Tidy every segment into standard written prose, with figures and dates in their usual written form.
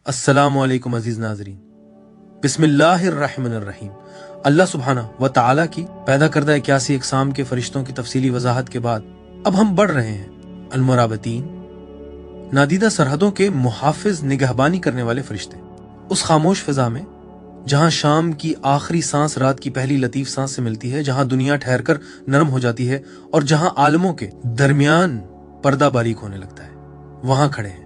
अस्सलामु अलैकुम अजीज नाजरीन, बिस्मिल्लाहिर्रहमानिर्रहीम। अल्लाह सुब्हाना व तआला की पैदा करदा 81 अक़साम के फरिश्तों की तफसीली वजाहत के बाद अब हम बढ़ रहे हैं अलमुराबतीन, नादीदा सरहदों के मुहाफिज, निगहबानी करने वाले फरिश्ते। उस खामोश फिजा में जहां शाम की आखिरी सांस रात की पहली लतीफ सांस से मिलती है, जहां दुनिया ठहर कर नरम हो जाती है और जहां आलमों के दरमियान पर्दा बारीक होने लगता है, वहां खड़े हैं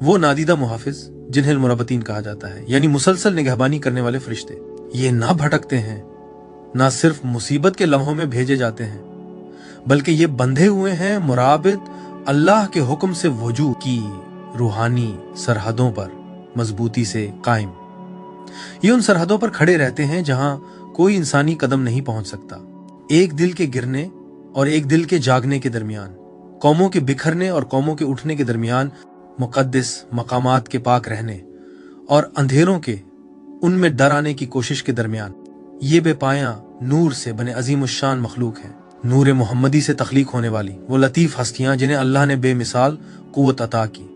वो नादीदा मुहाफिज जिन्हें अलमुराबतीन कहा जाता है, यानी मुसलसल निगहबानी करने वाले फरिश्ते। ये ना भटकते हैं, ना सिर्फ मुसीबत के लम्हों में भेजे जाते हैं, बल्कि ये बंधे हुए हैं मुराबित अल्लाह के हुक्म से वजूद की रूहानी सरहदों पर मजबूती से कायम। ये उन सरहदों पर खड़े रहते हैं जहां कोई इंसानी कदम नहीं पहुंच सकता। एक दिल के गिरने और एक दिल के जागने के दरमियान, कौमों के बिखरने और कौमों के उठने के दरमियान, मुकद्दस मकामात के पाक रहने और अंधेरों के उनमें डर आने की कोशिश के दरमियान, ये बेपाया नूर से बने अजीमुश्शान मखलूक हैं। नूर मोहम्मदी से तख्लीक होने वाली वो लतीफ हस्तियां जिन्हें अल्लाह ने बेमिसाल कुव्वत अता की।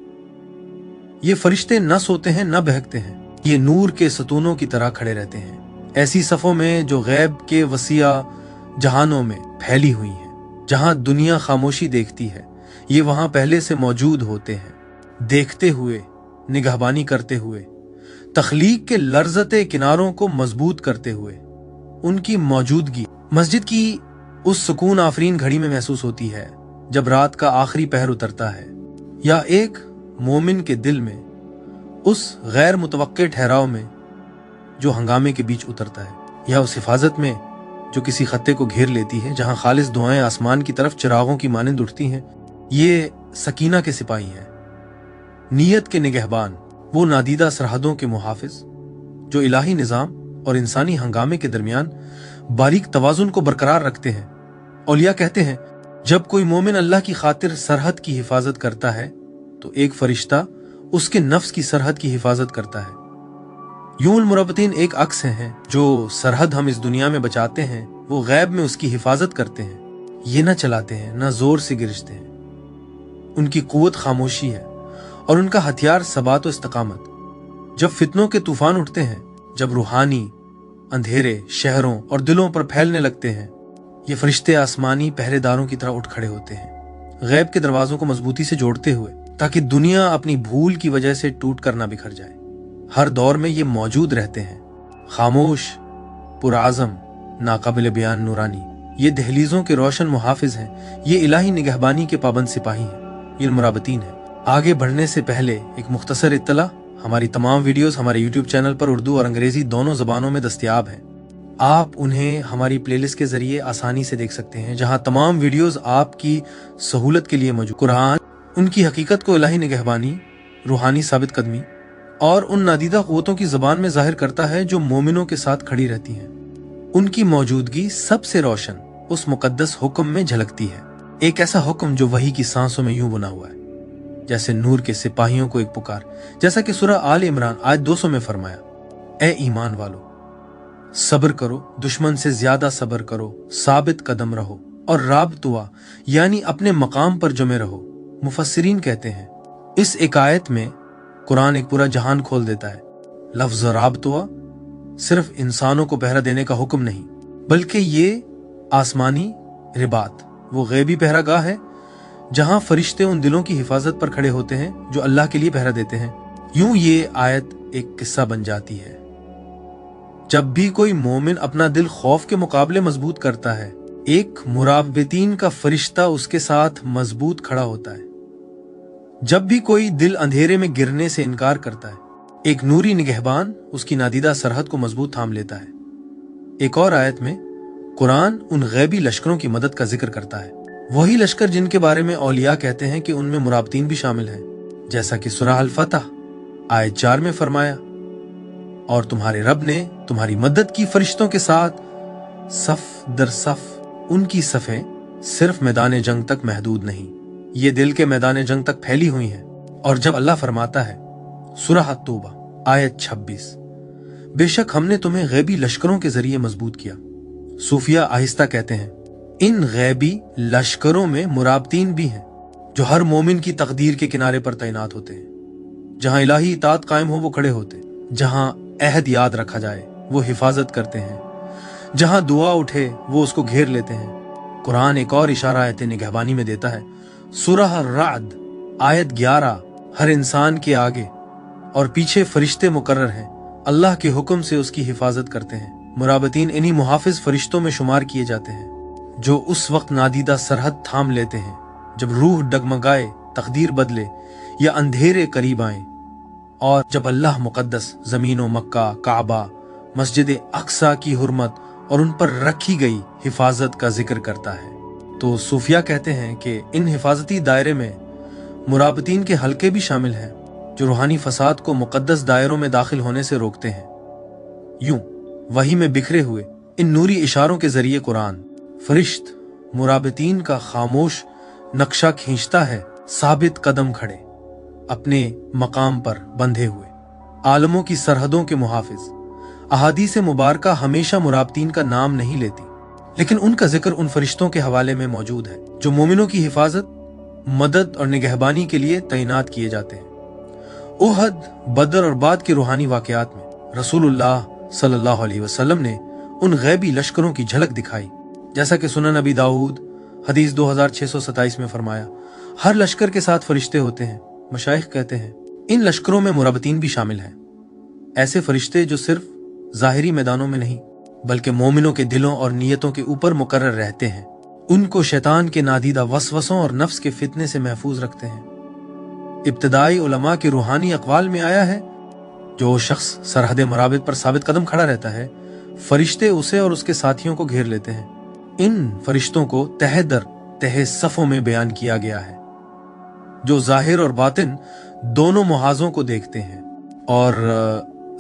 ये फरिश्ते न सोते हैं न बहकते हैं, ये नूर के सतूनों की तरह खड़े रहते हैं, ऐसी सफ़ों में जो गैब के वसिया जहानों में फैली हुई हैं। जहां दुनिया खामोशी देखती है, ये वहां पहले से मौजूद होते हैं, देखते हुए, निगहबानी करते हुए, तख्लीक के लर्जते किनारों को मजबूत करते हुए। उनकी मौजूदगी मस्जिद की उस सुकून आफरीन घड़ी में महसूस होती है जब रात का आखिरी पहर उतरता है, या एक मोमिन के दिल में उस गैर मुतवक्के ठहराव में जो हंगामे के बीच उतरता है, या उस हिफाजत में जो किसी खत्ते को घेर लेती है, जहां खालिस दुआएं आसमान की तरफ चिरागों की मानिंद उठती हैं। ये सकीना के सिपाही हैं, नीयत के निगहबान, वो नादीदा सरहदों के मुहाफिज जो इलाही निज़ाम और इंसानी हंगामे के दरमियान बारीक तवाजुन को बरकरार रखते हैं। औलिया कहते हैं, जब कोई मोमिन अल्लाह की खातिर सरहद की हिफाजत करता है तो एक फरिश्ता उसके नफ्स की सरहद की हिफाजत करता है। यूं अलमुराबतीन एक अक्स हैं, जो सरहद हम इस दुनिया में बचाते हैं, वो गैब में उसकी हिफाजत करते हैं। ये न चलाते हैं, न जोर से गिरजते हैं। उनकी कुव्वत खामोशी है और उनका हथियार सबात व इस्तकामत। जब फितनों के तूफान उठते हैं, जब रूहानी अंधेरे शहरों और दिलों पर फैलने लगते हैं, ये फरिश्ते आसमानी पहरेदारों की तरह उठ खड़े होते हैं, गैब के दरवाजों को मजबूती से जोड़ते हुए, ताकि दुनिया अपनी भूल की वजह से टूट कर ना बिखर जाए। हर दौर में ये मौजूद रहते हैं, खामोश, पुरआज़म, नाकाबिल बयान नूरानी। ये दहलीजों के रोशन मुहाफिज हैं, ये इलाही निगहबानी के पाबंद सिपाही हैं, ये अलमुराबतीन हैं। आगे बढ़ने से पहले एक मुख्तसर इत्तला, हमारी तमाम वीडियोस हमारे यूट्यूब चैनल पर उर्दू और अंग्रेजी दोनों जबानों में दस्तयाब हैं। आप उन्हें हमारी प्लेलिस्ट के जरिए आसानी से देख सकते हैं, जहां तमाम वीडियोस आपकी सहूलत के लिए मौजूद। कुरान उनकी हकीकत को इलाही निगहबानी, रूहानी साबित कदमी और उन नादीदा क़ुव्वतों की ज़बान में जाहिर करता है जो मोमिनों के साथ खड़ी रहती हैं। उनकी मौजूदगी सबसे रोशन उस मुकद्दस हुक्म में झलकती है, एक ऐसा हुक्म जो वही की सांसों में यूं बुना हुआ है, जैसे नूर के सिपाहियों को एक पुकार। जैसा कि सूरह आल इमरान आयत 200 में फरमाया, ए ईमान वालो, सब्र करो, दुश्मन से ज्यादा सब्र करो, साबित कदम रहो और राबतुआ यानी अपने मकाम पर जमे रहो। मुफस्सिरीन कहते हैं, इस एक आयत में कुरान एक पूरा जहान खोल देता है। लफ्ज राबतुआ सिर्फ इंसानों को पहरा देने का हुक्म नहीं, बल्कि ये आसमानी रिबात, वो गैबी पहरागाह है जहां फरिश्ते उन दिलों की हिफाजत पर खड़े होते हैं जो अल्लाह के लिए पहरा देते हैं। यूं ये आयत एक किस्सा बन जाती है। जब भी कोई मोमिन अपना दिल खौफ के मुकाबले मजबूत करता है, एक मुराबतीन का फरिश्ता उसके साथ मजबूत खड़ा होता है। जब भी कोई दिल अंधेरे में गिरने से इनकार करता है, एक नूरी निगहबान उसकी नादीदा सरहद को मजबूत थाम लेता है। एक और आयत में कुरान उन गैबी लश्करों की मदद का जिक्र करता है, वही लश्कर जिनके बारे में औलिया कहते हैं कि उनमें मुराबतीन भी शामिल हैं। जैसा कि सूरह अल फतह आयत 4 में फरमाया, और तुम्हारे रब ने तुम्हारी मदद की फरिश्तों के साथ सफ दर सफ। उनकी सफ़ें सिर्फ मैदान जंग तक महदूद नहीं, ये दिल के मैदान जंग तक फैली हुई हैं। और जब अल्लाह फरमाता है सूरह तौबा आयत 26, बेशक हमने तुम्हें गैबी लश्करों के जरिए मजबूत किया। सूफिया आहिस्ता कहते हैं, इन गैबी लश्करों में मुराबतीन भी हैं जो हर मोमिन की तकदीर के किनारे पर तैनात होते हैं, जहां इलाही इताअत कायम हो वो खड़े होते, जहां अहद याद रखा जाए वो हिफाजत करते हैं, जहां दुआ उठे वो उसको घेर लेते हैं। कुरान एक और इशारा आयत निगहबानी में देता है। सूरह राद आयत 11, हर इंसान के आगे और पीछे फरिश्ते मुकर्रर हैं, अल्लाह के हुक्म से उसकी हिफाजत करते हैं। मुराबतीन इन्हीं मुहाफिज फरिश्तों में शुमार किए जाते हैं जो उस वक्त नादीदा सरहद थाम लेते हैं जब रूह डगमगाए, तकदीर बदले या अंधेरे करीब आए, और जब अल्लाह मुकद्दस ज़मीन मक्का, काबा, मस्जिद अक्सा की हुर्मत और उन पर रखी गई हिफाजत का जिक्र करता है। तो सूफिया कहते हैं कि इन हिफाजती दायरे में मुराबतीन के हल्के भी शामिल हैं जो रूहानी फसाद को मुकद्दस दायरों में दाखिल होने से रोकते हैं। यूं वही में बिखरे हुए इन नूरी इशारों के जरिए कुरान फरिश्त मुराबतीन का खामोश नक्शा खींचता है, साबित कदम खड़े, अपने मकाम पर बंधे हुए, आलमों की सरहदों के मुहाफिज। अहादीस मुबारका हमेशा मुराबतीन का नाम नहीं लेती, लेकिन उनका जिक्र उन फरिश्तों के हवाले में मौजूद है जो मोमिनों की हिफाजत, मदद और निगहबानी के लिए तैनात किए जाते हैं। उहद, बदर और बाद के रूहानी वाकयात में रसूलुल्लाह सल्लल्लाहु अलैहि वसल्लम ने उन गैबी लश्करों की झलक दिखाई, जैसा कि सुनन नबी दाऊद हदीस 2627 में फरमाया, हर लश्कर के साथ फरिश्ते होते हैं। मशाइख कहते हैं इन लश्करों में मुराबतीन भी शामिल हैं, ऐसे फरिश्ते जो सिर्फ जाहिरी मैदानों में नहीं बल्कि मोमिनों के दिलों और नीयतों के ऊपर मुकर्रर रहते हैं, उनको शैतान के नादीदा वसवसों और नफ्स के फितने से महफूज रखते हैं। इब्तदाई उलमा के रूहानी अक़वाल में आया है, जो शख्स सरहद मुराबित पर साबित कदम खड़ा रहता है, फरिश्ते उसे और उसके साथियों को घेर लेते हैं। इन फरिश्तों को तह दर तह सफ़ों में बयान किया गया है, जो जाहिर और बातिन दोनों मुहाज़ों को देखते हैं और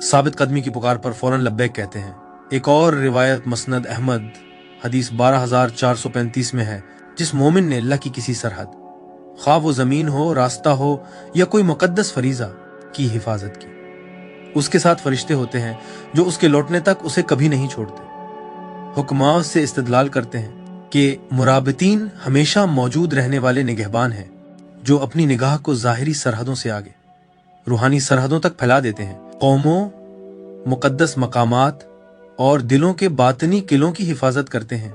साबित कदमी की पुकार पर फौरन लब्बैक कहते हैं। एक और रिवायत मसनद अहमद हदीस 12435 में है, जिस मोमिन ने अल्लाह की किसी सरहद, ख्वाह वो जमीन हो, रास्ता हो या कोई मुकद्दस फरीजा की हिफाजत की, उसके साथ फरिश्ते होते हैं जो उसके लौटने तक उसे कभी नहीं छोड़ते। हुक्माओं से इस्तदलाल करते हैं कि मुराबतीन हमेशा मौजूद रहने वाले निगहबान हैं जो अपनी निगाह को जाहिरी सरहदों से आगे रूहानी सरहदों तक फैला देते हैं। कौमों, मुकद्दस मकामात और दिलों के बातनी किलों की हिफाजत करते हैं।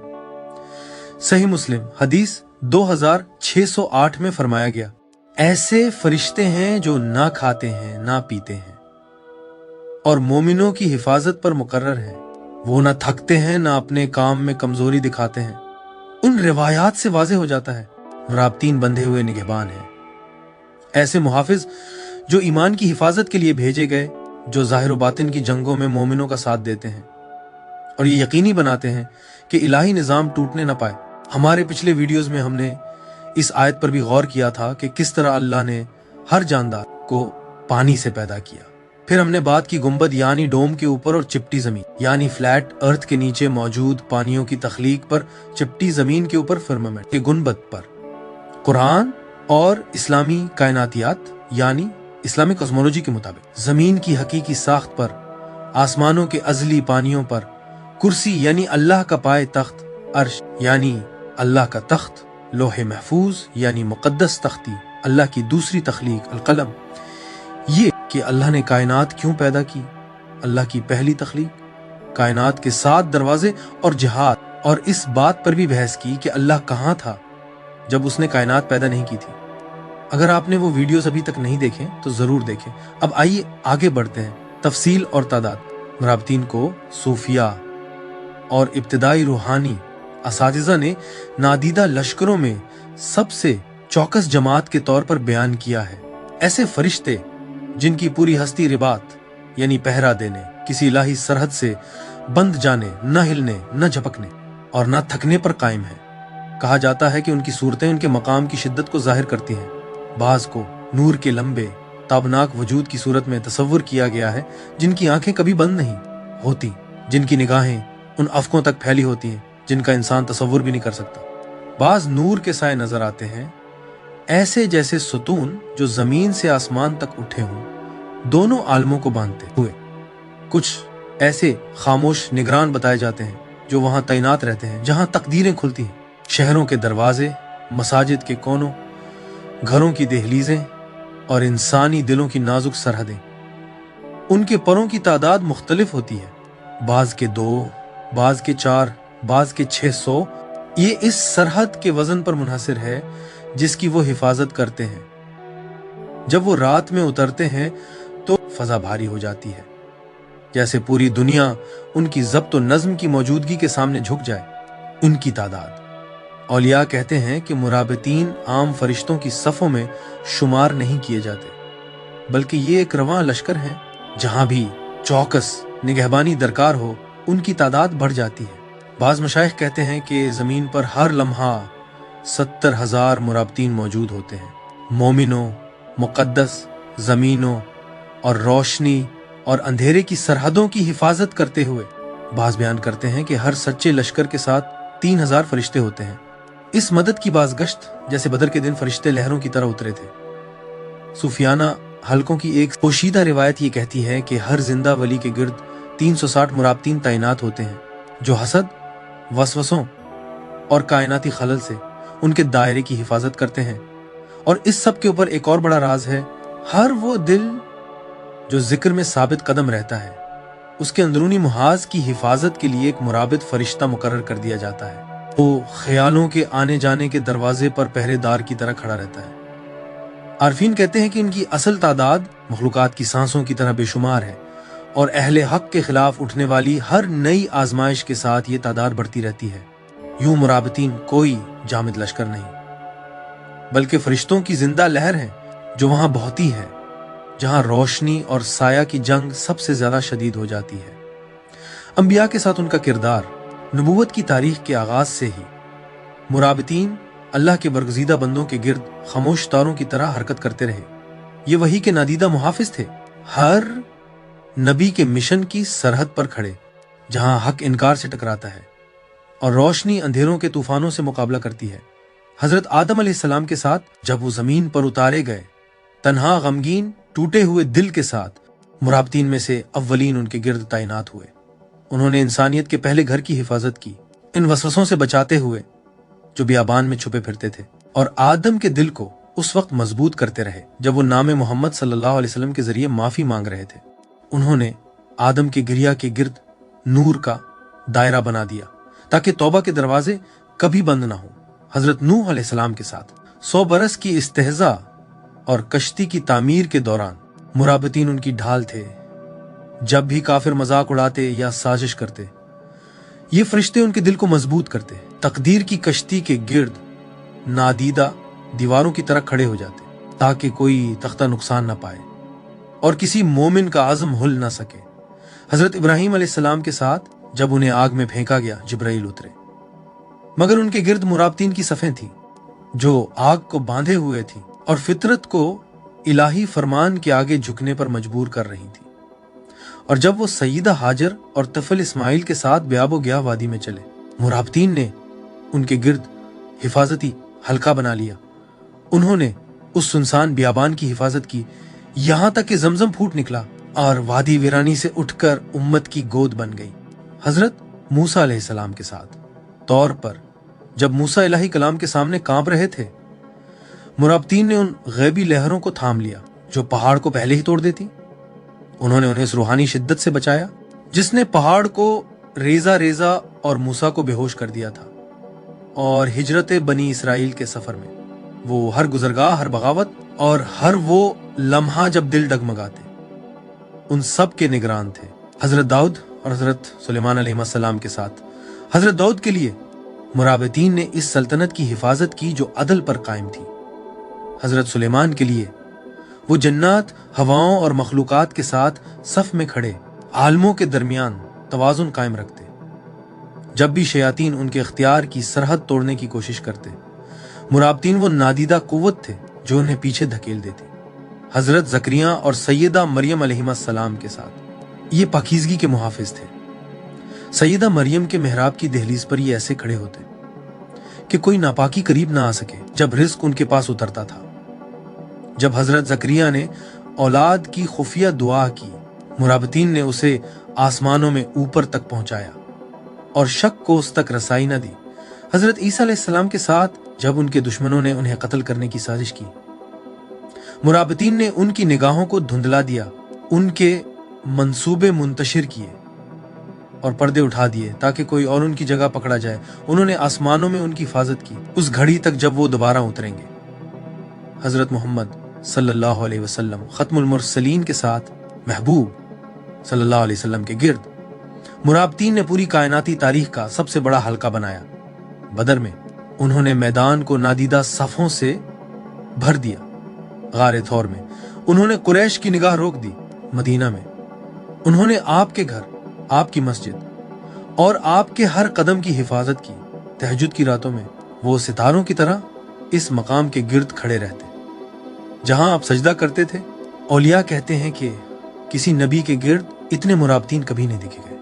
सही मुस्लिम हदीस 2608 में फरमाया गया, ऐसे फरिश्ते हैं जो ना खाते हैं ना पीते हैं और मोमिनों की हिफाजत पर मुकर्रर हैं। वो ना थकते हैं ना अपने काम में कमजोरी दिखाते हैं। उन रिवायात से वाज़ेह हो जाता है मुराबतीन बंधे हुए निगहबान हैं, ऐसे मुहाफिज जो ईमान की हिफाजत के लिए भेजे गए, जो जाहिर व बातिन की जंगों में मोमिनों का साथ देते हैं और ये यकीनी बनाते हैं कि इलाही निज़ाम टूटने न पाए। हमारे पिछले वीडियोस में हमने इस आयत पर भी गौर किया था कि किस तरह अल्लाह ने हर जानदार को पानी से पैदा किया। फिर हमने बात की गुंबद यानी डोम के ऊपर और चिपटी जमीन यानी फ्लैट अर्थ के नीचे मौजूद पानियों की तख्लीक पर, चिपटी जमीन के ऊपर फिर्मामेंट के गुंबद पर। कुरान और इस्लामी कायनातियात यानी इस्लामिक कॉस्मोलॉजी के मुताबिक जमीन की हकीकी साख्त पर, आसमानों के अजली पानियों पर, कुर्सी यानी अल्लाह का पाए तख्त, अर्श यानी अल्लाह का तख्त, लोहे महफूज यानी मुकद्दस तख्ती, अल्लाह की दूसरी तख्लीक अलकलम। ये कि अल्लाह ने कायनात क्यों पैदा की, अल्लाह की पहली तख्लीक, कायनात के 7 दरवाजे और जिहाद, और इस बात पर भी बहस की कि अल्लाह कहाँ था जब उसने कायनात पैदा नहीं की थी। अगर आपने वो वीडियोस अभी तक नहीं देखे तो जरूर देखें। अब आइए आगे बढ़ते हैं। तफसील और तादाद। मुराबतीन को सूफिया और इब्तिदाई रूहानी असातिज़ा ने नादीदा लश्करों में सबसे चौकस जमात के तौर पर बयान किया है। ऐसे फरिश्ते जिनकी पूरी हस्ती रिबात यानी पहरा देने, किसी इलाही सरहद से बंद जाने, न हिलने न झपकने और न थकने पर कायम है। कहा जाता है कि उनकी सूरतें उनके मकाम की शिद्दत को जाहिर करती हैं। बाज को नूर के लंबे ताबनाक वजूद की सूरत में तसव्वुर किया गया है, जिनकी आंखें कभी बंद नहीं होती, जिनकी निगाहें उन अफकों तक फैली होती हैं जिनका इंसान तसव्वुर भी नहीं कर सकता। बाज नूर के साए नजर आते हैं, ऐसे जैसे सुतून जो जमीन से आसमान तक उठे हों, दोनों आलमों को बांधते हुए। कुछ ऐसे खामोश निगरान बताए जाते हैं जो वहां तैनात रहते हैं जहां तकदीरें खुलती हैं। शहरों के दरवाजे, मसाजिद के कोनों, घरों की दहलीजें, और इंसानी दिलों की नाजुक सरहदें। उनके परों की तादाद मुख्तलिफ होती है, बाज के 2, बाज के 4, बाज के 600। ये इस सरहद के वजन पर मुनहसर है जिसकी वो हिफाजत करते हैं। जब वो रात में उतरते हैं तो फजा भारी हो जाती है, जैसे पूरी दुनिया उनकी ज़ब्त व नज़्म की मौजूदगी के सामने झुक जाए। उनकी तादाद, औलिया कहते हैं कि मुराबितीन आम फरिश्तों की सफ़ों में शुमार नहीं किए जाते, बल्कि ये एक रवां लश्कर है। जहां भी चौकस निगहबानी दरकार हो, उनकी तादाद बढ़ जाती है। बाज़ मशाइख कहते हैं कि ज़मीन पर हर लम्हा 70,000 मुराबितीन मौजूद होते हैं। मोमिनों, मुक़द्दस ज़मीनों और रोशनी और अंधेरे की सरहदों की हिफाजत करते हुए बाज़ बयान करते हैं कि हर सच्चे लश्कर के साथ 3,000 फरिश्ते होते हैं। इस मदद की बाज़गश्त जैसे बदर के दिन फरिश्ते लहरों की तरह उतरे थे। सूफियाना हलकों की एक पोशीदा रिवायत ये कहती है कि हर जिंदा वली के गिर्द 360 मुराबितीन तैनात होते हैं, जो हसद, वसवसों और कायनाती खलल से उनके दायरे की हिफाजत करते हैं। और इस सब के ऊपर एक और बड़ा राज है, हर वो दिल जो जिक्र में साबित कदम रहता है, उसके अंदरूनी मुहाज की हिफाजत के लिए एक मुराबित फरिश्ता मुकर्रर कर दिया जाता है। वो ख्यालों के आने जाने के दरवाजे पर पहरेदार की तरह खड़ा रहता है। आरफीन कहते हैं कि इनकी असल तादाद मखलूकात की सांसों की तरह बेशुमार है, और अहले हक के खिलाफ उठने वाली हर नई आजमाइश के साथ ये तादाद बढ़ती रहती है। यूं मुराबितीन कोई जामिद लश्कर नहीं, बल्कि फरिश्तों की जिंदा लहर है जो वहां बहती है, जहां रोशनी और साया की जंग सबसे ज्यादा शदीद हो जाती है। अंबिया के साथ उनका किरदार नबूवत की तारीख के आगाज से ही मुराबितीन अल्लाह के बरगज़ीदा बंदों के गिर्द खामोश तारों की तरह हरकत करते रहे। ये वही के नादीदा मुहाफिज थे, हर नबी के मिशन की सरहद पर खड़े, जहां हक इनकार से टकराता है और रोशनी अंधेरों के तूफानों से मुकाबला करती है। हजरत आदम अलैहिस्सलाम के साथ जब वो जमीन पर उतारे गए, तन्हा गमगीन टूटे हुए दिल के साथ मुराबितीन में से अव्वलीन उनके गिर्द तैनात हुए। उन्होंने इंसानियत के पहले घर की हिफाजत की, इन वसवसों से बचाते हुए जो बियाबान में छुपे फिरते थे, और आदम के दिल को उस वक्त मजबूत करते रहे जब वो नाम मोहम्मद सल्लल्लाहु अलैहि वसल्लम के जरिए माफी मांग रहे थे। उन्होंने आदम के गिरिया के गिर्द नूर का दायरा बना दिया ताकि तौबा के दरवाजे कभी बंद ना हो। हजरत नूह अलैहिस्सलाम के साथ 100 बरस की इस्तेहजा और कश्ती की तामीर के दौरान मुराबितीन उनकी ढाल थे। जब भी काफिर मजाक उड़ाते या साजिश करते, ये फरिश्ते उनके दिल को मजबूत करते, तकदीर की कश्ती के गिर्द नादीदा दीवारों की तरह खड़े हो जाते ताकि कोई तख्ता नुकसान ना पाए और किसी मोमिन का आज़म हुल ना सके। हजरत इब्राहीम अलैहिस्सलाम के साथ जब उन्हें आग में फेंका गया, जिब्राइल उतरे, मगर उनके गिर्द मुराबितीन की सफ़ें थीं जो आग को बांधे हुए थी और फितरत को इलाही फरमान के आगे झुकने पर मजबूर कर रही थी। और जब वो सईदा हाजर और तफल इस्माइल के साथ ब्याबो गया वादी में चले, मुराबितीन ने उनके गिर्द हिफाजती हल्का बना लिया। उन्होंने उस सुनसान बियाबान की हिफाजत की, यहां तक कि जमजम फूट निकला और वादी वीरानी से उठकर उम्मत की गोद बन गई। हजरत मूसा अलैहिस्सलाम के साथ तौर पर जब मूसा इलाही कलाम के सामने कांप रहे थे, मुराबितीन ने उन गैबी लहरों को थाम लिया जो पहाड़ को पहले ही तोड़ देती। उन्होंने उन्हें इस रूहानी शिद्दत से बचाया जिसने पहाड़ को रेजा रेजा और मूसा को बेहोश कर दिया था। और हिजरत बनी इसराइल के सफर में वो हर गुजरगाह, हर बगावत और हर वो लम्हा जब दिल डगमगाते, उन सब के निगरान थे। हजरत दाऊद और हजरत सुलेमान अलैहिस्सलाम के साथ हजरत दाऊद के लिए मुराबितीन ने इस सल्तनत की हिफाजत की जो अदल पर कायम थी। हजरत सुलेमान के लिए वो जन्नात, हवाओं और मखलूकात के साथ सफ में खड़े आलमों के दरमियान तवाजुन कायम रखते। जब भी शयातीन उनके इख्तियार की सरहद तोड़ने की कोशिश करते, मुराबितीन वो नादीदा कुव्वत थे जो उन्हें पीछे धकेल देते। हजरत जकरिया और सैयदा मरियम अलैहिस्सलाम के साथ ये पाकीज़गी के मुहाफिज थे। सैयदा मरियम के मेहराब की दहलीज पर ये ऐसे खड़े होते कि कोई नापाकी करीब ना आ सके जब रिज्क उनके पास उतरता था। जब हजरत जकरिया ने औलाद की खुफिया दुआ की, मुराबितीन ने उसे आसमानों में ऊपर तक पहुंचाया और शक को उस तक रसाई न दी। हजरत ईसा अलैहिस्सलाम के साथ जब उनके दुश्मनों ने उन्हें कत्ल करने की साजिश की, मुराबतीन ने उनकी निगाहों को धुंधला दिया, उनके मंसूबे मुंतशिर किए और पर्दे उठा दिए ताकि कोई और उनकी जगह पकड़ा जाए। उन्होंने आसमानों में उनकी हिफाजत की उस घड़ी तक जब वो दोबारा उतरेंगे। हजरत मोहम्मद सल्लल्लाहु अलैहि वसल्लम खत्मुल मुरसलीन के साथ महबूब सल्लल्लाहु अलैहि वसल्लम के गिर्द मुराबतीन ने पूरी कायनाती तारीख का सबसे बड़ा हल्का बनाया। बदर में उन्होंने मैदान को नादीदा सफ़ों से भर दिया। गारे थौर में उन्होंने कुरैश की निगाह रोक दी। मदीना में उन्होंने आपके घर, आपकी मस्जिद और आपके हर कदम की हिफाजत की। तहज्जुद की रातों में वो सितारों की तरह इस मकाम के गिर्द खड़े रहते जहां आप सजदा करते थे। औलिया कहते हैं कि किसी नबी के गिर्द इतने मुराबतीन कभी नहीं देखे गए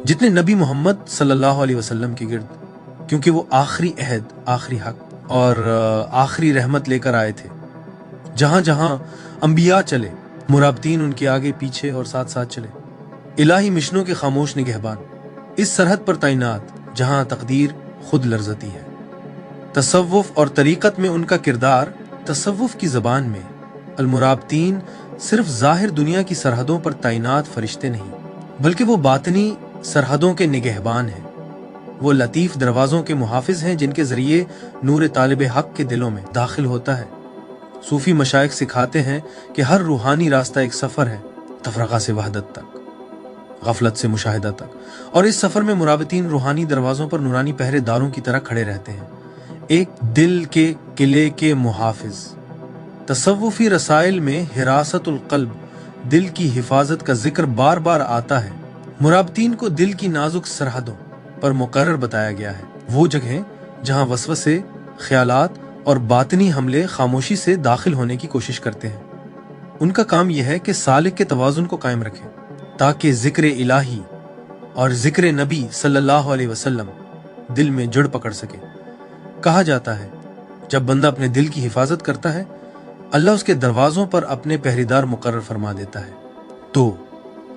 जितने नबी मोहम्मद सल्लल्लाहु अलैहि वसल्लम के गिर्द, क्योंकि वो आखिरी अहद, आखिरी हक और आखिरी रहमत लेकर आए थे। जहां जहां अंबिया चले, मुराबतीन उनके आगे पीछे और साथ साथ चले। इलाही मिशनों के खामोश निगहबान, इस सरहद पर तैनात जहां तकदीर खुद लर्जती है। तसव्वुफ और तरीकत में उनका किरदार, तसव्वुफ की जबान में अलमुराबतीन सिर्फ जाहिर दुनिया की सरहदों पर तैनात फरिश्ते नहीं, बल्कि वो बातनी सरहदों के निगहबान हैं। वो लतीफ दरवाजों के मुहाफिज हैं जिनके जरिए नूर तालिब हक के दिलों में दाखिल होता है। सूफी मशाइख सिखाते हैं कि हर रूहानी रास्ता एक सफर है, तफरका से वहदत तक, गफलत से मुशाहिदा तक। और इस सफर में मुराबतीन रूहानी दरवाजों पर नूरानी पहरेदारों की तरह खड़े रहते हैं, एक दिल के किले के मुहाफिज। तसव्वुफी रसाइल में हिरासतुल क़ल्ब, दिल की हिफाजत का जिक्र बार बार आता है। मुराबतीन को दिल की नाजुक सरहदों पर मुकर्रर बताया गया है, वो जगह जहां वसवसे, ख्यालात और बातनी हमले खामोशी से दाखिल होने की कोशिश करते हैं। उनका काम यह है कि सालिक के तवाज़ुन को कायम रखें ताकि जिक्र इलाही और जिक्र नबी सल्लल्लाहु अलैहि वसल्लम दिल में जुड़ पकड़ सके। कहा जाता है जब बंदा अपने दिल की हिफाजत करता है, अल्लाह उसके दरवाजों पर अपने पहरेदार मुकर्रर फरमा देता है। तो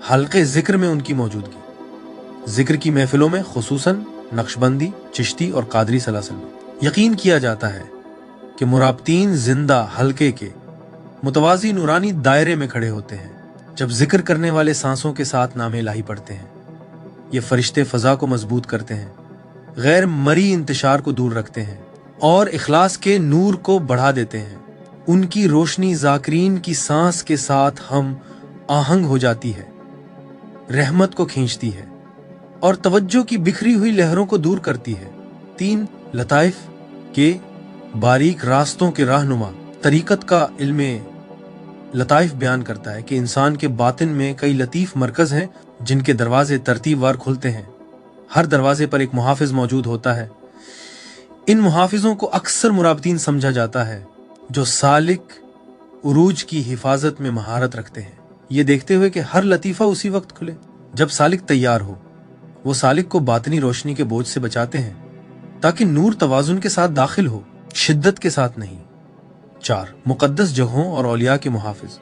हल्के जिक्र में उनकी मौजूदगी, जिक्र की महफिलों में, खुसूसन नक्शबंदी, चिश्ती और कादरी सलासिल में, यकीन किया जाता है कि मुराबतीन जिंदा हल्के के मुतवाजी नूरानी दायरे में खड़े होते हैं जब जिक्र करने वाले सांसों के साथ नामे इलाही पढ़ते हैं। ये फरिश्ते फजा को मजबूत करते हैं, गैर मरी इंतशार को दूर रखते हैं और इखलास के नूर को बढ़ा देते हैं। उनकी रोशनी जाकरीन की सांस के साथ हम आहंग हो जाती है, रहमत को खींचती है और तवज्जो की बिखरी हुई लहरों को दूर करती है। 3 लताइफ के बारीक रास्तों के राहनुमा, तरीकत का इल्मे लताइफ बयान करता है कि इंसान के बातिन में कई लतीफ मरकज हैं जिनके दरवाजे तरतीबवार खुलते हैं। हर दरवाजे पर एक मुहाफिज मौजूद होता है। इन मुहाफिजों को अक्सर मुराबतीन समझा जाता है जो सालिक उरूज की हिफाजत में महारत रखते हैं, ये देखते हुए कि हर लतीफ़ा उसी वक्त खुले जब सालिक तैयार हो। वो सालिक को बातनी रोशनी के बोझ से बचाते हैं ताकि नूर तवाजुन के साथ दाखिल हो, शिद्दत के साथ नहीं। 4 मुकद्दस जगहों और औलिया के मुहाफिज,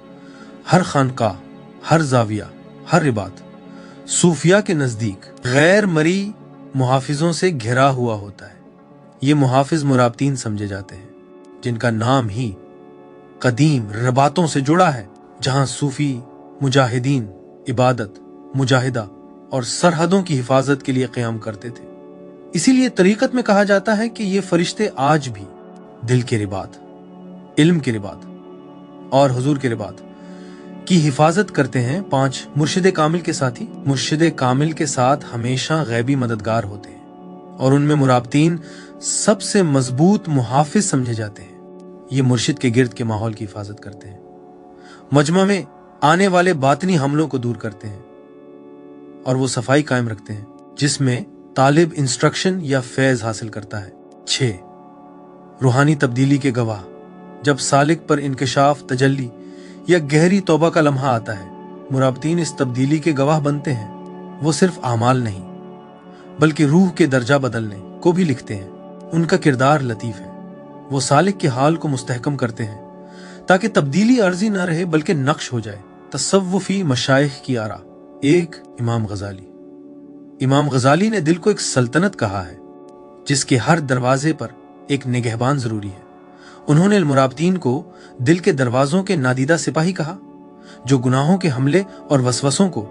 हर खानका, हर जाविया, हर रिबात सूफिया के नजदीक गैर मरी मुहाफिजों से घिरा हुआ होता है। ये मुहाफिज मुराबतीन समझे जाते हैं जिनका नाम ही कदीम रबातों से जुड़ा है, जहां सूफी मुजाहिदीन इबादत, मुजाहिदा और सरहदों की हिफाजत के लिए क़याम करते थे। इसीलिए तरीकत में कहा जाता है कि ये फरिश्ते आज भी दिल के रिबात, इल्म के रिबात और हुजूर के रिबात की हिफाजत करते हैं। 5 मुर्शिद कामिल के साथी, मुर्शिद कामिल के साथ हमेशा गैबी मददगार होते हैं और उनमें मुराबतीन सबसे मजबूत मुहाफिज समझे जाते हैं। ये मुर्शिद के गिर्द के माहौल की हिफाजत करते हैं, मजमा में आने वाले बातनी हमलों को दूर करते हैं और वो सफाई कायम रखते हैं जिसमें तालिब इंस्ट्रक्शन या फैज हासिल करता है। 6 रूहानी तब्दीली के गवाह, जब सालिक पर इंकशाफ, तजल्ली या गहरी तौबा का लम्हा आता है, मुराबतीन इस तब्दीली के गवाह बनते हैं। वो सिर्फ आमाल नहीं बल्कि रूह के दर्जा बदलने को भी लिखते हैं। उनका किरदार लतीफ है, वो सालिक के हाल को मुस्तहकम करते हैं ताकि तब्दीली अर्जी ना रहे बल्कि नक्श हो जाए। तसव्वुफी मशाइख की आरा। 1 इमाम गजाली। इमाम गजाली ने दिल को एक सल्तनत कहा है जिसके हर दरवाजे पर एक निगहबान जरूरी है। उन्होंने मुराबतीन को दिल के दरवाजों के नादीदा सिपाही कहा, जो गुनाहों के हमले और वसवसों को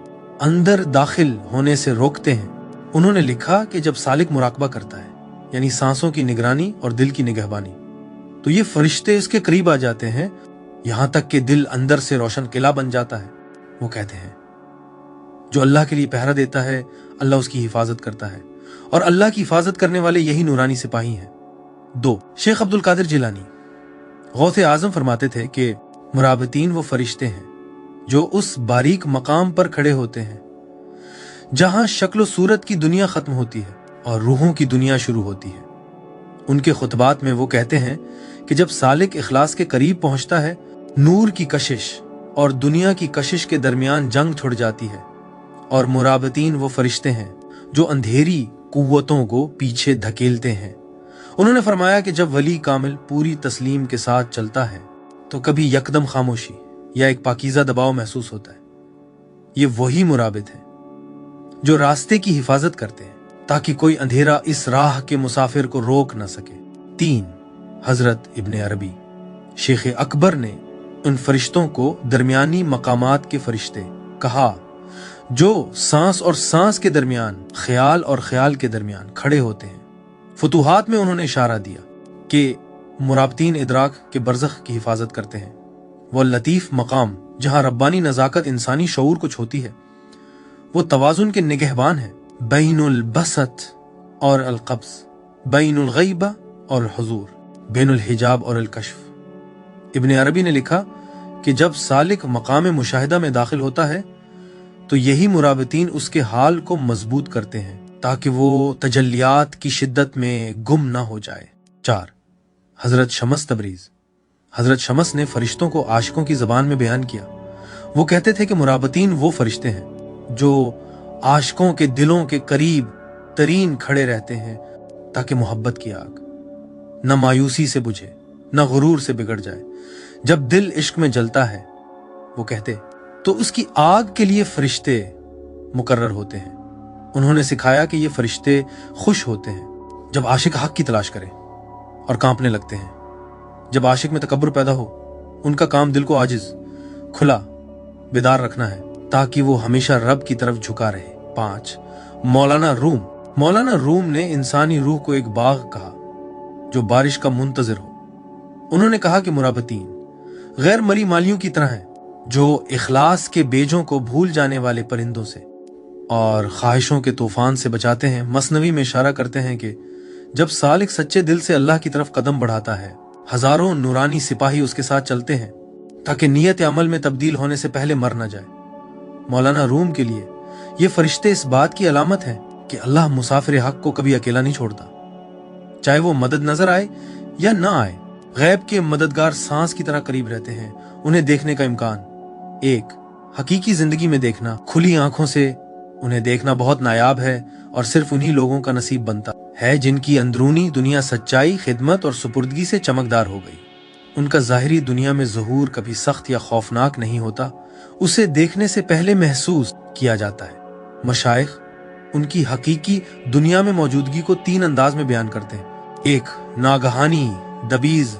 अंदर दाखिल होने से रोकते हैं। उन्होंने लिखा कि जब सालिक मुराकबा करता है, यानी सांसों की निगरानी और दिल की निगहबानी, तो ये फरिश्ते इसके करीब आ जाते हैं, यहां तक कि दिल अंदर से रोशन किला बन जाता है। वो कहते हैं, जो अल्लाह के लिए पहरा देता है, अल्लाह उसकी हिफाजत करता है, और अल्लाह की हिफाजत करने वाले यही नूरानी सिपाही हैं। 2. शेख अब्दुल कादिर जिलानी गौसे आजम फरमाते थे कि मुराबतीन वो फरिश्ते हैं जो उस बारीक मकाम पर खड़े होते हैं जहां शक्ल सूरत की दुनिया खत्म होती है और रूहों की दुनिया शुरू होती है। उनके खुतबात में वो कहते हैं कि जब सालिक इखलास के करीब पहुंचता है, नूर की कशिश और दुनिया की कशिश के दरमियान जंग छुड़ जाती है, और मुराबतीन वो फरिश्ते हैं जो अंधेरी कुव्वतों को पीछे धकेलते हैं। उन्होंने फरमाया कि जब वली कामिल पूरी तस्लीम के साथ चलता है तो कभी यकदम खामोशी या एक पाकीज़ा दबाव महसूस होता है। ये वही मुराबित है जो रास्ते की हिफाजत करते हैं ताकि कोई अंधेरा इस राह के मुसाफिर को रोक न सके। 3. हजरत इब्ने अरबी शेख अकबर ने उन फरिश्तों को दरमियानी मकामात के फरिश्ते कहा जो सांस और सांस के दरमियान, ख्याल और ख्याल के दरमियान खड़े होते हैं। फुतूहात में उन्होंने इशारा दिया कि मुराबतीन इदराक के बरज़ख की हिफाजत करते हैं। वो लतीफ़ मकाम जहां रब्बानी नज़ाकत इंसानी शऊर को छोती है, वो तवाज़ुन के निगहबान है, बैनुल बसत और अलक़ब्ज़, बैनुल गैबा और हुज़ूर, बैनुल हिजाब और अलकश्फ। इब्ने अरबी ने लिखा कि जब सालिक मकाम मुशाहिदा में दाखिल होता है तो यही मुराबतीन उसके हाल को मजबूत करते हैं ताकि वो तजल्लियात की शिद्दत में गुम ना हो जाए। 4. हजरत शमस तबरीज हजरत शमस ने फरिश्तों को आशिकों की जबान में बयान किया। वो कहते थे कि मुराबतीन वो फरिश्ते हैं जो आशिकों के दिलों के करीब तरीन खड़े रहते हैं ताकि मोहब्बत की आग न मायूसी से बुझे न गुरूर से बिगड़ जाए। जब दिल इश्क में जलता है, वो कहते, तो उसकी आग के लिए फरिश्ते मुकर्रर होते हैं। उन्होंने सिखाया कि ये फरिश्ते खुश होते हैं जब आशिक हक की तलाश करें और कांपने लगते हैं। जब आशिक में तकब्बुर पैदा हो, उनका काम दिल को आजिज, खुला, बेदार रखना है ताकि वो हमेशा रब की तरफ झुका रहे। 5. मौलाना रूम ने इंसानी रूह को एक बाग कहा जो बारिश का मुंतजिर हो। उन्होंने कहा कि मुराबतीन गैर मरी मालियों की तरह हैं जो इखलास के बेजों को भूल जाने वाले परिंदों से और ख्वाहिशों के तूफान से बचाते हैं। मसनवी में इशारा करते हैं कि जब सालिक सच्चे दिल से अल्लाह की तरफ कदम बढ़ाता है, हजारों नूरानी सिपाही उसके साथ चलते हैं ताकि नियत अमल में तब्दील होने से पहले मर न जाए। मौलाना रूम के लिए ये फरिश्ते इस बात की अलामत है कि अल्लाह मुसाफिर हक को कभी अकेला नहीं छोड़ता, चाहे वो मदद नजर आए या ना आए। गैब के मददगार सांस की तरह करीब रहते हैं। उन्हें देखने का इम्कान, एक हकीकी जिंदगी में देखना, खुली आंखों से उन्हें देखना बहुत नायाब है और सिर्फ उन्हीं लोगों का नसीब बनता है जिनकी अंदरूनी दुनिया सच्चाई, खिदमत और सुपुर्दगी से चमकदार हो गई। उनका ज़ाहिरी दुनिया में ज़हूर कभी सख्त या खौफनाक नहीं होता, उसे देखने से पहले महसूस किया जाता है। मशाइख उनकी हकीकी दुनिया में मौजूदगी को 3 अंदाज में बयान करते हैं। एक, नागहानी दबीज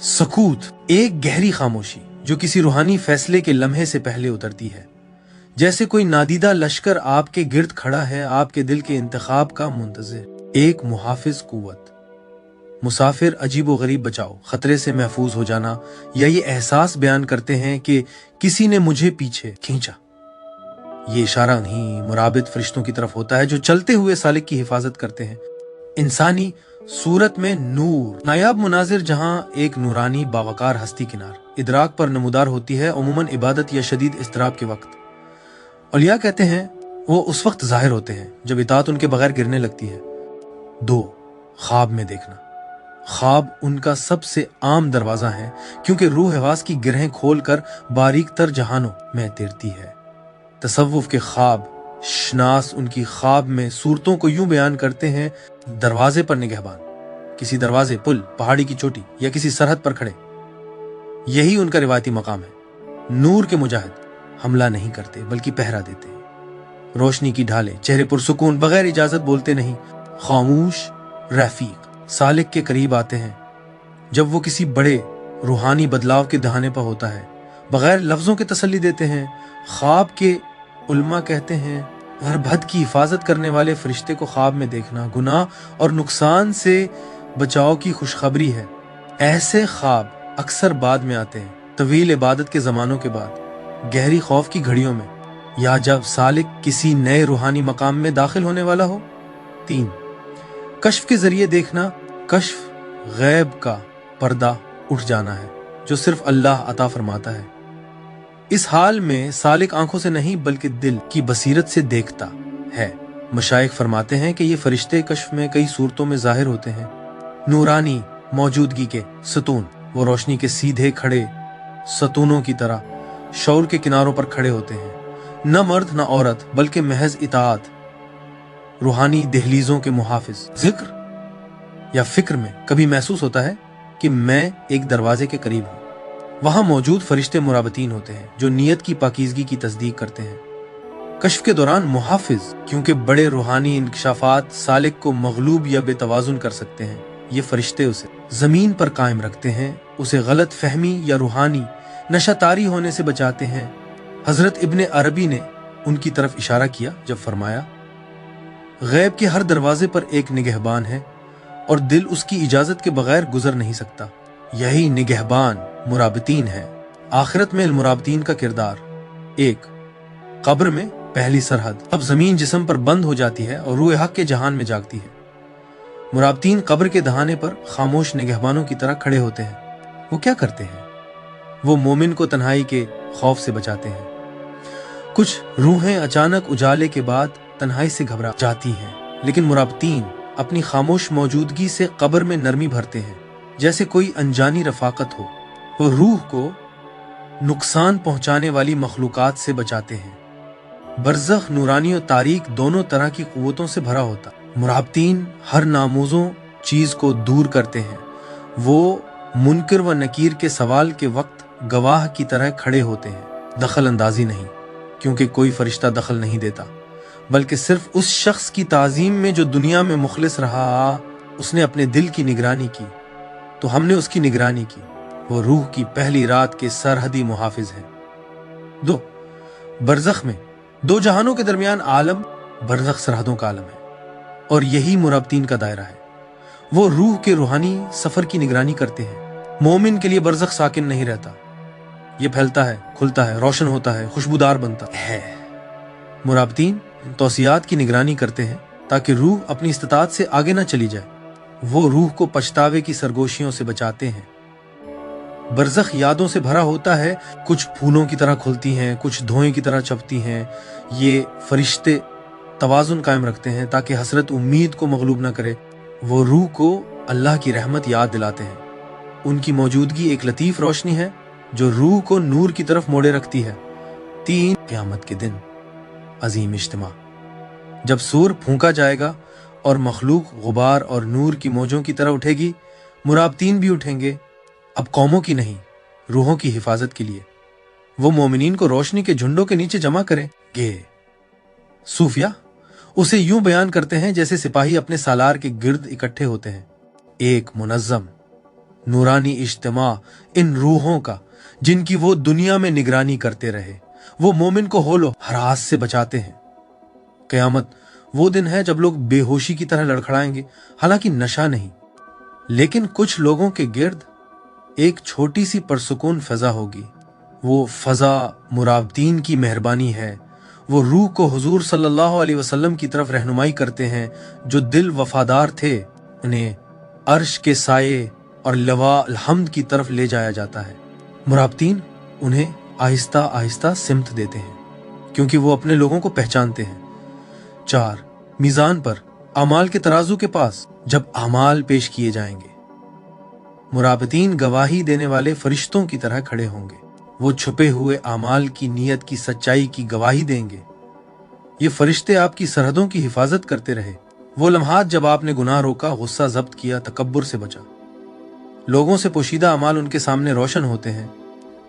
सकूत, एक गहरी खामोशी जो किसी रूहानी फैसले के लम्हे से पहले उतरती है, जैसे कोई नादीदा लश्कर आपके गिर्द खड़ा है, आपके दिल के इंतखाब का मुंतजिर। एक, मुहाफिज कुव्वत, मुसाफिर अजीबो गरीब बचाओ, खतरे से महफूज हो जाना, या ये एहसास बयान करते हैं कि किसी ने मुझे पीछे खींचा। ये इशारा उन्हीं मुराबित फरिश्तों की तरफ होता है जो चलते हुए सालिक की हिफाजत करते हैं। इंसानी सूरत में नूर, नायाब मुनाजिर जहां एक नूरानी बावकार हस्ती किनार इदराक पर नमूदार होती है, अमूमन इबादत या शदीद इस्तराब के वक्त। औलिया कहते हैं वो उस वक्त जाहिर होते हैं जब इताअत उनके बगैर गिरने लगती है। 2, ख्वाब में देखना, ख्वाब उनका सबसे आम दरवाजा है क्योंकि रूह हवास की गिरहें खोलकर बारीक तर जहानों में तैरती है। तसव्वुफ के ख्वाब शनास उनकी ख्वाब में सूरतों को यूं बयान करते हैं, दरवाजे पर निगहबान, किसी दरवाजे, पुल, पहाड़ी की चोटी या किसी सरहद पर खड़े। यही उनका रिवायती मकाम है। नूर के मुजाहिद हमला नहीं करते बल्कि पहरा देते हैं। रोशनी की ढाले, चेहरे पुरसुकून, बगैर इजाजत बोलते नहीं, खामोश रफीक सालिक के करीब आते हैं। जब वो किसी बड़े रूहानी बदलाव के दहाने पर होता है, बगैर लफ्जों के तसल्ली देते हैं। ख्वाब के उल्मा कहते हैं, हर बद की हिफाजत करने वाले फरिश्ते को ख्वाब में देखना गुनाह और नुकसान से बचाव की खुशखबरी है। ऐसे ख्वाब अक्सर बाद में आते हैं, तवील इबादत के जमानों के बाद, गहरी खौफ की घड़ियों में, या जब सालिक किसी नए रूहानी मकाम में दाखिल होने वाला हो। 3, कश्फ के जरिए देखना। कश्फ गैब का पर्दा उठ जाना है जो सिर्फ अल्लाह अता फरमाता है। इस हाल में सालिक आंखों से नहीं बल्कि दिल की बसीरत से देखता है। मशाइख फरमाते हैं कि ये फरिश्ते कश्फ में कई सूरतों में जाहिर होते हैं। नूरानी मौजूदगी के सतून, वो रोशनी के सीधे खड़े सतूनों की तरह शौर के किनारों पर खड़े होते हैं, न मर्द न औरत बल्कि महज इताअत, रूहानी दहलीजों के मुहाफिज। जिक्र या फिक्र में कभी महसूस होता है कि मैं एक दरवाजे के करीब हूं। वहां मौजूद फरिश्ते मुराबतीन होते हैं जो नीयत की पाकीज़गी की तस्दीक करते हैं। कश्फ के दौरान मुहाफिज, क्योंकि बड़े रूहानी इंकशाफात सालिक को मगलूब या बेतवाजुन कर सकते हैं, ये फरिश्ते उसे जमीन पर कायम रखते हैं, उसे गलत फहमी या रूहानी नशातारी होने से बचाते हैं। हजरत इब्ने अरबी ने उनकी तरफ इशारा किया जब फरमाया, गैब के हर दरवाजे पर एक निगहबान है और दिल उसकी इजाजत के बगैर गुजर नहीं सकता। यही निगहबान मुराबतीन है। आखिरत में मुराबतीन का किरदार। 1, कब्र में पहली सरहद। अब जमीन जिस्म पर बंद हो जाती है और रूह हक के जहान में जागती है। मुराबतीन कब्र के दहाने पर खामोश निगहबानों की तरह खड़े होते हैं। वो क्या करते हैं? वो मोमिन को तन्हाई के खौफ से बचाते हैं। कुछ रूहें अचानक उजाले के बाद तन्हाई से घबरा जाती हैं, लेकिन मुराबतीन अपनी खामोश मौजूदगी से कब्र में नरमी भरते हैं, जैसे कोई अनजानी रफाकत हो। वो रूह को नुकसान पहुंचाने वाली मखलूकात से बचाते हैं। बरज़ख नूरानी और तारीक दोनों तरह की कुव्वतों से भरा होता। मुराबतीन हर नामूज़ों चीज को दूर करते हैं। वो मुनकर व नकीर के सवाल के वक्त गवाह की तरह खड़े होते हैं, दखल अंदाजी नहीं, क्योंकि कोई फरिश्ता दखल नहीं देता, बल्कि सिर्फ उस शख्स की ताज़ीम में जो दुनिया में मुखलिस रहा। उसने अपने दिल की निगरानी की तो हमने उसकी निगरानी की। वो रूह की पहली रात के सरहदी मुहाफिज हैं। 2, बरज़ख में दो जहानों के दरमियान आलम बरज़ख सरहदों का आलम है और यही मुराबतीन का दायरा है। वो रूह के रूहानी सफर की निगरानी करते हैं। मोमिन के लिए बरज़ख साकिन नहीं रहता, ये फैलता है, खुलता है, रोशन होता है, खुशबूदार बनता है। मुराबतीन तौसियात की निगरानी करते हैं ताकि रूह अपनी इस्तिताअत से आगे न चली जाए। वो रूह को पछतावे की सरगोशियों से बचाते हैं। बरज़ख यादों से भरा होता है, कुछ फूलों की तरह खुलती हैं, कुछ धुएं की तरह चपती हैं। ये फरिश्ते तवाज़ुन कायम रखते हैं ताकि हसरत उम्मीद को मगलूब न करे। वो रूह को अल्लाह की रहमत याद दिलाते हैं। उनकी मौजूदगी एक लतीफ़ रोशनी है जो रूह को नूर की तरफ मोड़े रखती है। 3, क़यामत के दिन अजीम इज्तिमा, जब सूर फूंका जाएगा और मखलूक गुबार और नूर की मौजों की तरह उठेगी, मुराबतीन भी उठेंगे, अब कौमों की नहीं, रूहों की हिफाजत के लिए। वो मोमिनीन को रोशनी के झुंडों के नीचे जमा करेंगे। सूफिया उसे यूं बयान करते हैं जैसे सिपाही अपने सालार के गिर्द इकट्ठे होते हैं। एक मुनज़्ज़म नूरानी इज्तिमा इन रूहों का जिनकी वो दुनिया में निगरानी करते रहे। वो मोमिन को होलो हरास से बचाते हैं। क़यामत वो दिन है जब लोग बेहोशी की तरह लड़खड़ाएंगे, हालांकि नशा नहीं, लेकिन कुछ लोगों के गिर्द एक छोटी सी परसुकून फजा होगी। वो फजा मुराबतीन की मेहरबानी है। वो रूह को हुजूर सल्लल्लाहु अलैहि वसल्लम की तरफ रहनुमाई करते हैं। जो दिल वफादार थे उन्हें अर्श के साये और लवा अलहम्द की तरफ ले जाया जाता है। मुराबतीन उन्हें आहिस्ता आहिस्ता सिमत देते हैं क्योंकि वो अपने लोगों को पहचानते हैं। 4, मीज़ान पर अमाल के तराजू के पास जब अमाल पेश किए जाएंगे, मुराबतीन गवाही देने वाले फरिश्तों की तरह खड़े होंगे। वो छुपे हुए अमाल की नीयत की सच्चाई की गवाही देंगे। ये फरिश्ते आपकी सरहदों की हिफाजत करते रहे। वो लम्हात जब आपने गुनाह रोका, गुस्सा जब्त किया, तकब्बुर से बचा। लोगों से पोशीदा अमाल उनके सामने रोशन होते हैं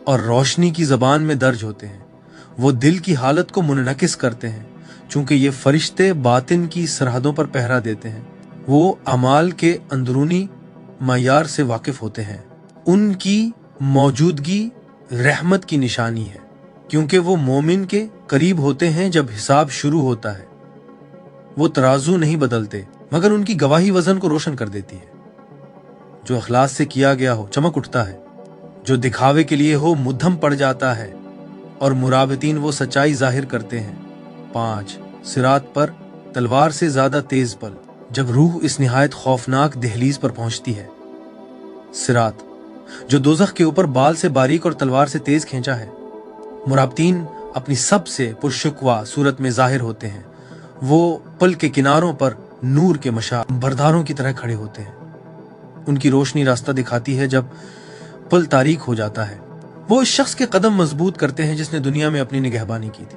और रोशनी की जबान में दर्ज होते हैं। वो दिल की हालत को मुननकिस करते हैं, चूंकि ये फरिश्ते बातिन की सरहदों पर पहरा देते हैं। वो अमाल के अंदरूनी मायार से वाकिफ होते हैं। उनकी मौजूदगी रहमत की निशानी है, क्योंकि वो मोमिन के करीब होते हैं जब हिसाब शुरू होता है। वो तराजू नहीं बदलते, मगर उनकी गवाही वजन को रोशन कर देती है। जो अखलास से किया गया हो चमक उठता है, जो दिखावे के लिए हो मुद्धम पड़ जाता है, और मुराबतीन वो सच्चाई जाहिर करते हैं। 5 सिरात पर तलवार से ज्यादा तेज पल, जब रूह इस निहायत खौफनाक दहलीज पर पहुंचती है। सिरात जो दोज़ख के ऊपर बाल से बारीक और तलवार से तेज खींचा है। मुराबतीन अपनी सबसे पुरशुकवा सूरत में जाहिर होते हैं। वो पल के किनारों पर नूर के मशा बरदारों की तरह खड़े होते हैं। उनकी रोशनी रास्ता दिखाती है जब पल तारीक हो जाता है। वो इस शख्स के कदम मजबूत करते हैं जिसने दुनिया में अपनी निगहबानी की थी।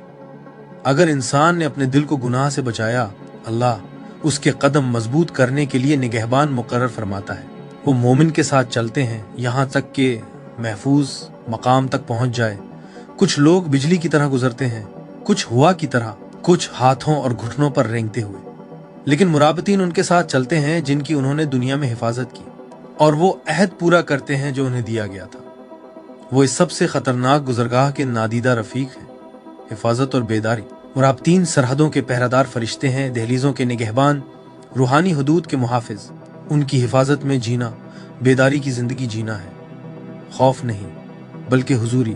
अगर इंसान ने अपने दिल को गुनाह से बचाया, अल्लाह उसके कदम मजबूत करने के लिए निगहबान मुकर्रर फरमाता है। वो मोमिन के साथ चलते हैं यहाँ तक कि महफूज मकाम तक पहुंच जाए। कुछ लोग बिजली की तरह गुजरते हैं, कुछ हवा की तरह, कुछ हाथों और घुटनों पर रेंगते हुए। लेकिन मुराबतीन उनके साथ चलते हैं जिनकी उन्होंने दुनिया में हिफाजत की, और वो अहद पूरा करते हैं जो उन्हें दिया गया था। वो इस सबसे खतरनाक गुजरगाह के नादीदा रफीक हैं। हिफाजत और बेदारी। मुराबतीन सरहदों के पहरादार फरिश्ते हैं, दहलीजों के निगहबान, रूहानी हदूद के मुहाफिज। उनकी हिफाजत में जीना बेदारी की जिंदगी जीना है, खौफ नहीं बल्कि हुजूरी।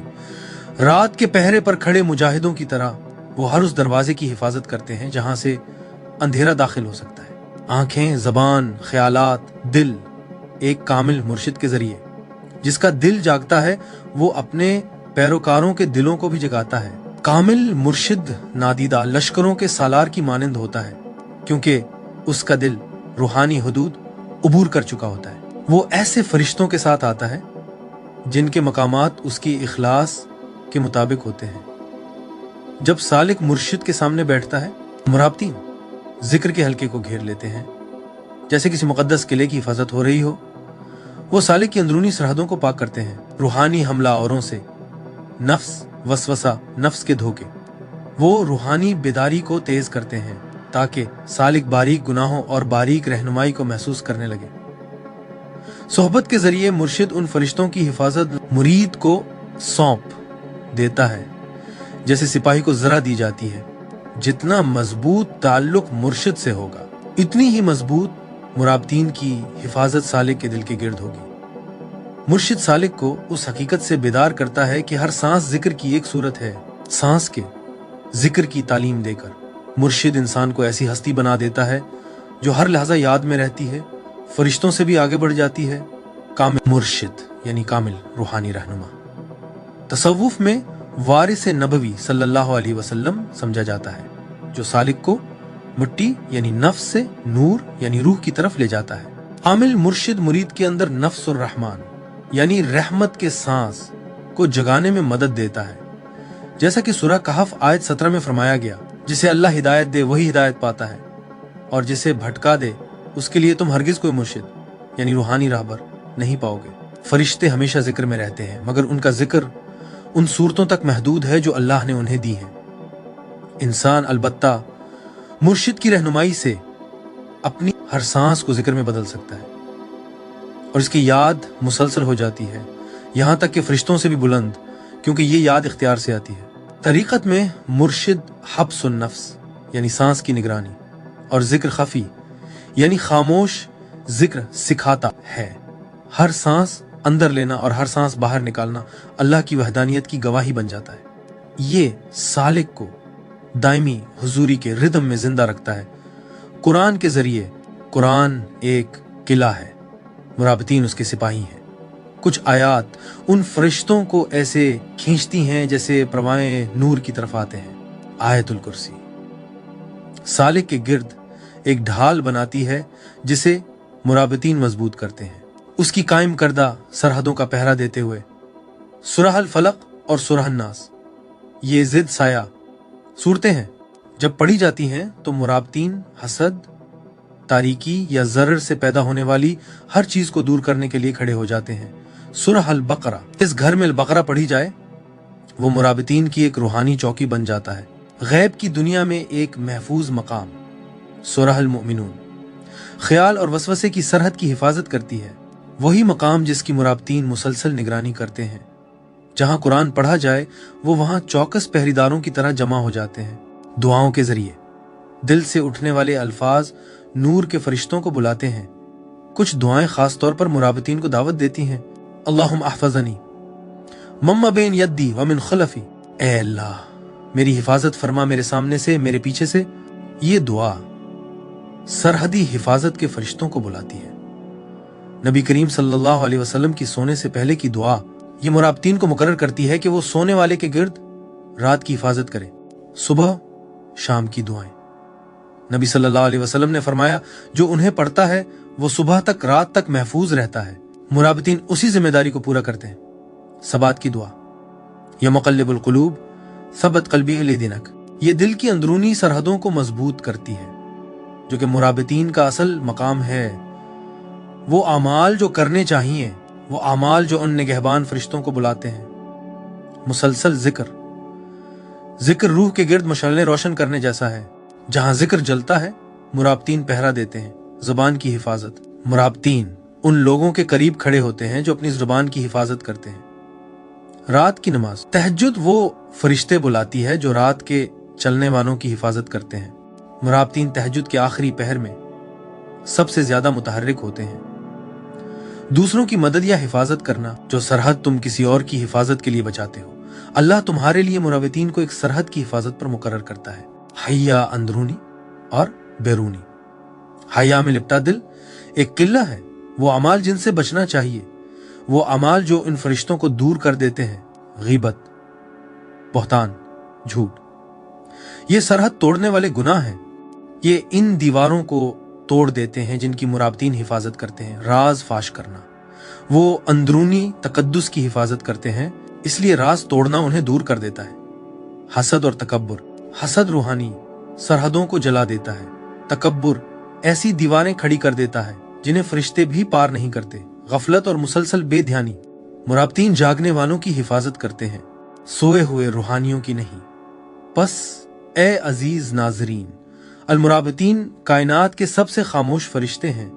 रात के पहरे पर खड़े मुजाहिदों की तरह वो हर उस दरवाजे की हिफाजत करते हैं जहां से अंधेरा दाखिल हो सकता है। आंखें, जबान, ख्यालात, दिल एक कामिल मुर्शिद के जरिए। जिसका दिल जागता है वो अपने पैरोकारों के दिलों को भी जगाता है। कामिल मुर्शिद नादीदा लश्करों के सालार की मानंद होता है, क्योंकि उसका दिल रूहानी हुदूद उबूर कर चुका होता है। वो ऐसे फरिश्तों के साथ आता है जिनके मकामात उसकी इखलास के मुताबिक होते हैं। जब सालिक मुर्शिद के सामने बैठता है, मुराबतीन जिक्र के हल्के को घेर लेते हैं जैसे किसी मुकद्दस किले की हिफाजत हो रही हो। वो सालिक की अंदरूनी सरहदों को पाक करते हैं रूहानी हमला औरों से, नफ्स वसवसा, नफ्स के धोखे। वो रूहानी बेदारी को तेज करते हैं ताकि सालिक बारीक गुनाहों और बारीक रहनुमाई को महसूस करने लगे। सोहबत के जरिए मुर्शिद उन फरिश्तों की हिफाजत मुरीद को सौंप देता है जैसे सिपाही को जरा दी जाती है। जितना मजबूत ताल्लुक मुर्शिद से होगा, इतनी ही मजबूत मुराबतीन की हिफाजत सालिक के दिल के गिर्द होगी। मुर्शिद सालिक को उस हकीकत से बेदार करता है कि हर सांस जिक्र की एक सूरत है। सांस के जिक्र की तालीम देकर मुर्शिद इंसान को ऐसी हस्ती बना देता है जो हर लहजा याद में रहती है, फरिश्तों से भी आगे बढ़ जाती है। कामिल मुर्शिद यानी कामिल रूहानी रहनुमा तसव्वुफ में वारिस नबवी सल्लल्लाहु अलैहि वसल्लम समझा जाता है, जो सालिक को मिट्टी यानी नफ्स से नूर यानी रूह की तरफ ले जाता है। कामिल मुर्शिद मुरीद के अंदर नफ्स और रहमान यानी रहमत के सांस को जगाने में मदद देता है। जैसा कि सूरह कहफ आयत 17 में फरमाया गया, जिसे अल्लाह हिदायत दे वही हिदायत पाता है, और जिसे भटका दे उसके लिए तुम हरगिज कोई मुर्शिद यानी रूहानी राहबर नहीं पाओगे। फरिश्ते हमेशा जिक्र में रहते हैं, मगर उनका जिक्र उन सूरतों तक महदूद है जो अल्लाह ने उन्हें दी हैं। इंसान अलबत्ता मुर्शिद की रहनुमाई से अपनी हर सांस को जिक्र में बदल सकता है और इसकी याद मुसलसल हो जाती है, यहाँ तक कि फरिश्तों से भी बुलंद, क्योंकि ये याद इख्तियार से आती है। तरीक़त में मुर्शिद हब्सुन नफ्स यानी सांस की निगरानी और जिक्र खफी यानी खामोश जिक्र सिखाता है। हर सांस अंदर लेना और हर सांस बाहर निकालना अल्लाह की वहदानियत की गवाही बन जाता है। ये सालिक को दायमी हुजूरी के रिदम में जिंदा रखता है। कुरान के जरिए कुरान एक किला है, मुराबतीन उसके सिपाही हैं। कुछ आयात उन फरिश्तों को ऐसे खींचती हैं जैसे परवाएं नूर की तरफ आते हैं। आयतुल कुर्सी सालिक के गिर्द एक ढाल बनाती है जिसे मुराबतीन मजबूत करते हैं, उसकी कायम करदा सरहदों का पहरा देते हुए। सूरह अल फलक और सूरह अन्नास ये जिद साया सूरतें हैं। जब पढ़ी जाती हैं तो मुराबतीन हसद, तारीकी या जरर से पैदा होने वाली हर चीज को दूर करने के लिए खड़े हो जाते हैं। सूरह अल बकरा, इस घर में अल बकरा पढ़ी जाए वो मुराबतीन की एक रूहानी चौकी बन जाता है, गैब की दुनिया में एक महफूज मकाम। सूरह अल मुमिनून ख्याल और वसवसे की सरहद की हिफाजत करती है। वही मकाम जिसकी मुराबतीन मुसलसल निगरानी करते हैं। जहां कुरान पढ़ा जाए वो वहां चौकस पहरेदारों की तरह जमा हो जाते हैं। दुआओं के जरिए दिल से उठने वाले अल्फाज नूर के फरिश्तों को बुलाते हैं। कुछ दुआएं खास तौर पर मुराबतीन को दावत देती हैं। अल्लाहुम्मा अहफ़ज़नी मम्मा बेन यद्दी व मिन खलफी, ए अल्लाह मेरी हिफाजत फरमा मेरे सामने से, मेरे पीछे से। ये दुआ सरहदी हिफाजत के फरिश्तों को बुलाती है। नबी करीम सल्लल्लाहु अलैहि वसल्लम की सोने से पहले की दुआ ये मुराबतीन को मुकर्रर करती है कि वो सोने वाले के गिर्द रात की हिफाजत करें। सुबह शाम की दुआएं नबी सल्लल्लाहु अलैहि वसल्लम ने फरमाया, जो उन्हें पढ़ता है वो सुबह तक रात तक महफूज रहता है। मुराबतीन उसी जिम्मेदारी को पूरा करते हैं। सबात की दुआ, या मुक़ल्लिबुल क़ुलूब सबत क़ल्बी लिदीनक, ये दिल की अंदरूनी सरहदों को मजबूत करती है, जो कि मुराबतीन का असल मकाम है। वो आमाल जो करने चाहिए, वो आमाल जो उन निगहबान फरिश्तों को बुलाते हैं। मुसलसल जिक्र रूह के गिर्द मशालें रोशन करने जैसा है। जहां जिक्र जलता है मुराबतीन पहरा देते हैं। जुबान की हिफाजत, मुराबतीन उन लोगों के करीब खड़े होते हैं जो अपनी जुबान की हिफाजत करते हैं। रात की नमाज, तहज्जुद वो फरिश्ते बुलाती है जो रात के चलने वालों की हिफाजत करते हैं। मुराबतीन तहज्जुद के आखिरी पहर में सबसे ज्यादा मुतहर्रिक होते हैं। दूसरों की मदद या हिफाजत करना, जो सरहद तुम किसी और की हिफाजत के लिए बचाते हो, अल्लाह तुम्हारे लिए मुराबतीन को एक सरहद की हिफाजत पर मुकर्रर करता है। हया अंदरूनी और बैरूनी। हया में लिपटा दिल एक किला है, वो अमाल जिनसे बचना चाहिए, वो अमाल जो इन फरिश्तों को दूर कर देते हैं। गीबत, बहतान, झूठ, ये सरहद तोड़ने वाले गुनाह हैं। ये इन दीवारों को तोड़ देते हैं जिनकी मुराबतीन हिफाजत करते हैं। राज फाश करना, वो अंदरूनी तकद्दुस की हिफाजत करते हैं, इसलिए राज तोड़ना उन्हें दूर कर देता है। हसद और तकब्बुर, हसद रूहानी सरहदों को जला देता है। तकब्बुर ऐसी दीवारें खड़ी कर देता है जिन्हें फरिश्ते भी पार नहीं करते। गफलत और मुसलसल बेध्यानी, मुराबतीन जागने वालों की हिफाजत करते हैं, सोए हुए रूहानियों की नहीं। बस ए अजीज नाजरीन, अलमुराबतीन कायनात के सबसे खामोश फरिश्ते हैं।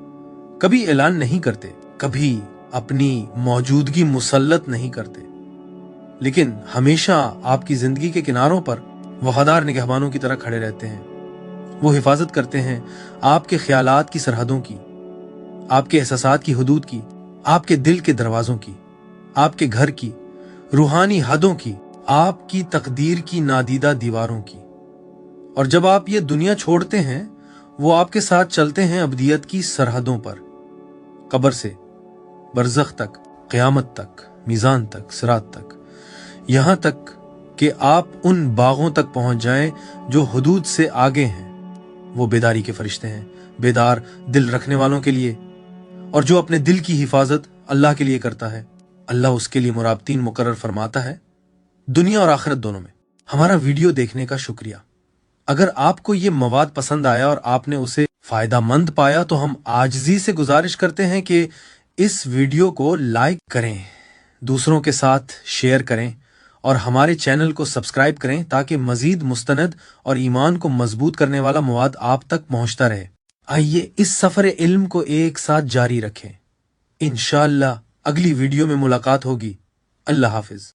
कभी ऐलान नहीं करते, कभी अपनी मौजूदगी मुसल्लत नहीं करते, लेकिन हमेशा आपकी जिंदगी के किनारों पर वफादार निगहबानों की तरह खड़े रहते हैं। वो हिफाजत करते हैं आपके ख्यालात की सरहदों की, आपके एहसासात की हुदूद की, आपके दिल के दरवाजों की, आपके घर की रूहानी हदों की, आपकी तकदीर की नादीदा दीवारों की। और जब आप ये दुनिया छोड़ते हैं, वो आपके साथ चलते हैं अबदियत की सरहदों पर, कब्र से बरज़ख तक, क़यामत तक, मीज़ान तक, सिरात तक, यहां तक कि आप उन बागों तक पहुंच जाएं जो हुदूद से आगे हैं। वो बेदारी के फरिश्ते हैं, बेदार दिल रखने वालों के लिए, और जो अपने दिल की हिफाजत अल्लाह के लिए करता है, अल्लाह उसके लिए मुराबतीन मुकर्रर फरमाता है, दुनिया और आखिरत दोनों में। हमारा वीडियो देखने का शुक्रिया। अगर आपको ये मवाद पसंद आया और आपने उसे फायदामंद पाया तो हम आजिज़ी से गुजारिश करते हैं कि इस वीडियो को लाइक करें, दूसरों के साथ शेयर करें और हमारे चैनल को सब्सक्राइब करें ताकि मजीद मुस्तनद और ईमान को मजबूत करने वाला मवाद आप तक पहुंचता रहे। आइए इस सफर इल्म को एक साथ जारी रखें। इंशाअल्लाह अगली वीडियो में मुलाकात होगी। अल्लाह हाफिज।